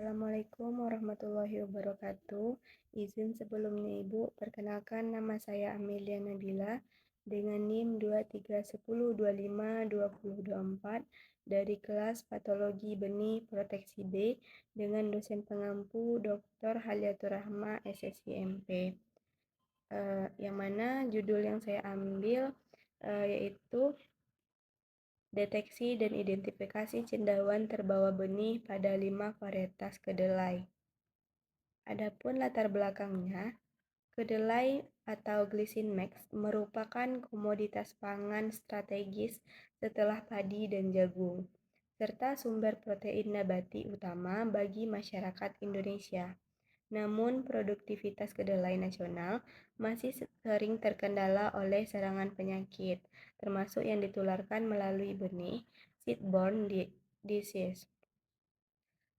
Assalamualaikum warahmatullahi wabarakatuh. Izin sebelumnya Ibu, perkenalkan nama saya Amelia Nabila dengan NIM 2310252024 dari kelas Patologi Benih Proteksi B dengan dosen pengampu Dr. Haliatur Rahma SSI MP. Yang mana judul yang saya ambil yaitu Deteksi dan Identifikasi Cendawan Terbawa Benih pada 5 Varietas Kedelai. Adapun latar belakangnya, kedelai atau Glycine Max merupakan komoditas pangan strategis setelah padi dan jagung, serta sumber protein nabati utama bagi masyarakat Indonesia. Namun, produktivitas kedelai nasional masih sering terkendala oleh serangan penyakit, termasuk yang ditularkan melalui benih, seedborne disease.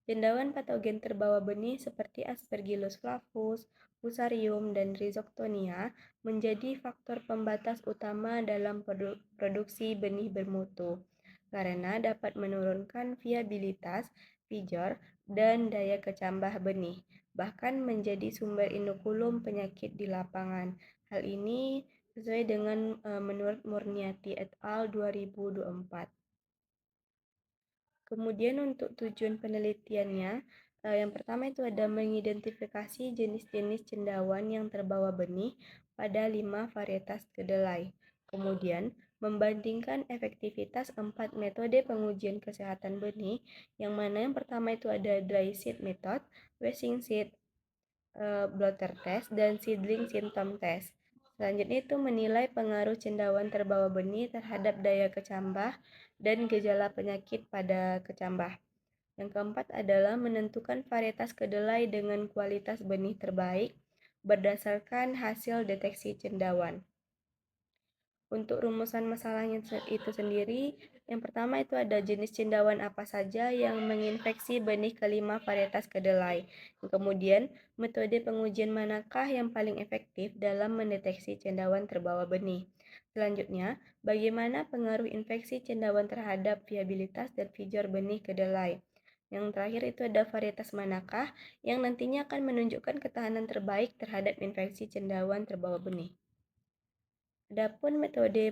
Cendawan patogen terbawa benih seperti Aspergillus flavus, Fusarium, dan Rhizoctonia menjadi faktor pembatas utama dalam produksi benih bermutu karena dapat menurunkan viabilitas, vigor, dan daya kecambah benih, bahkan menjadi sumber inokulum penyakit di lapangan. Hal ini sesuai dengan menurut Murniati et al. 2024. Kemudian untuk tujuan penelitiannya, yang pertama itu ada mengidentifikasi jenis-jenis cendawan yang terbawa benih pada 5 varietas kedelai. Kemudian, membandingkan efektivitas 4 metode pengujian kesehatan benih, yang mana yang pertama itu ada dry seed method, washing seed, blotter test, dan seedling symptom test. Selanjutnya itu menilai pengaruh cendawan terbawa benih terhadap daya kecambah dan gejala penyakit pada kecambah. Yang keempat adalah menentukan varietas kedelai dengan kualitas benih terbaik berdasarkan hasil deteksi cendawan. Untuk rumusan masalahnya itu sendiri, yang pertama itu ada jenis cendawan apa saja yang menginfeksi benih kelima varietas kedelai. Kemudian, metode pengujian manakah yang paling efektif dalam mendeteksi cendawan terbawa benih. Selanjutnya, bagaimana pengaruh infeksi cendawan terhadap viabilitas dan vigor benih kedelai. Yang terakhir itu ada varietas manakah yang nantinya akan menunjukkan ketahanan terbaik terhadap infeksi cendawan terbawa benih. Adapun metode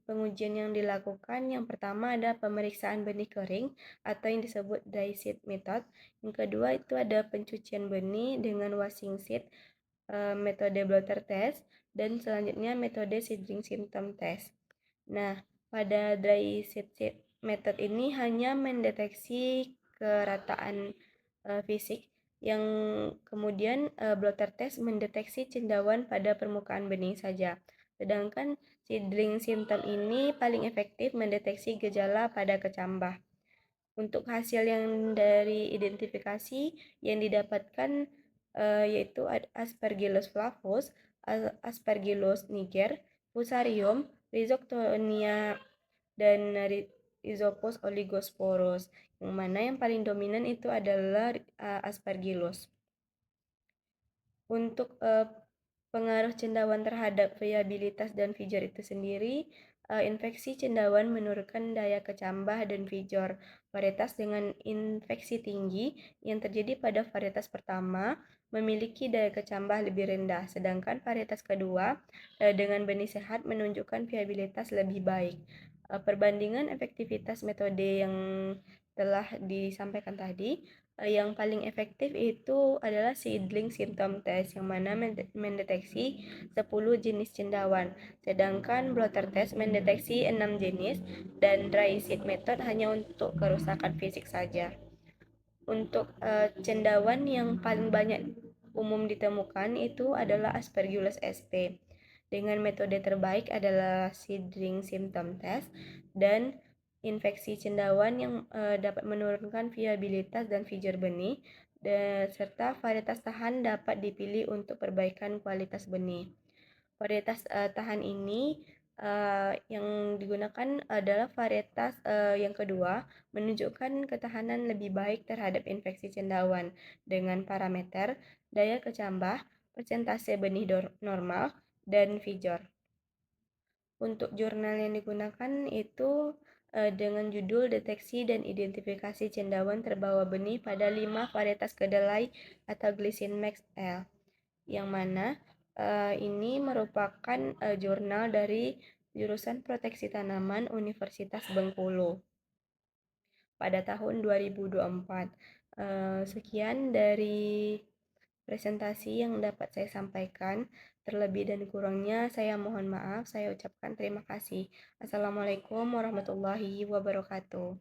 pengujian yang dilakukan, yang pertama ada pemeriksaan benih kering atau yang disebut dry seed method. Yang kedua itu ada pencucian benih dengan washing seed, metode blotter test, dan selanjutnya metode seedling symptom test. Nah, pada dry seed method ini hanya mendeteksi kerataan fisik, yang kemudian blotter test mendeteksi cendawan pada permukaan benih saja. Sedangkan seedling symptom ini paling efektif mendeteksi gejala pada kecambah. Untuk hasil yang dari identifikasi yang didapatkan yaitu Aspergillus flavus, Aspergillus niger, Fusarium, Rhizoctonia, dan Rhizopus oligosporus. Yang mana yang paling dominan itu adalah Aspergillus. Untuk pengaruh cendawan terhadap viabilitas dan vigor itu sendiri, infeksi cendawan menurunkan daya kecambah dan vigor. Varietas dengan infeksi tinggi yang terjadi pada varietas pertama memiliki daya kecambah lebih rendah, sedangkan varietas kedua dengan benih sehat menunjukkan viabilitas lebih baik. Perbandingan efektivitas metode yang telah disampaikan tadi, yang paling efektif itu adalah seedling symptom test, yang mana mendeteksi 10 jenis cendawan, sedangkan blotter test mendeteksi 6 jenis, dan dry seed method hanya untuk kerusakan fisik saja. Untuk cendawan yang paling banyak umum ditemukan itu adalah Aspergillus sp. Dengan metode terbaik adalah seedling symptom test, dan infeksi cendawan yang dapat menurunkan viabilitas dan vigor benih, serta varietas tahan dapat dipilih untuk perbaikan kualitas benih. Varietas tahan ini yang digunakan adalah varietas yang kedua, menunjukkan ketahanan lebih baik terhadap infeksi cendawan dengan parameter daya kecambah, persentase benih normal, dan vigor. Untuk jurnal yang digunakan itu dengan judul Deteksi dan Identifikasi Cendawan Terbawa Benih pada 5 Varietas Kedelai atau Glycine Max L, yang mana ini merupakan jurnal dari jurusan Proteksi Tanaman Universitas Bengkulu pada tahun 2024. Sekian dari presentasi yang dapat saya sampaikan. Terlebih dan kurangnya saya mohon maaf. Saya ucapkan terima kasih. Assalamualaikum warahmatullahi wabarakatuh.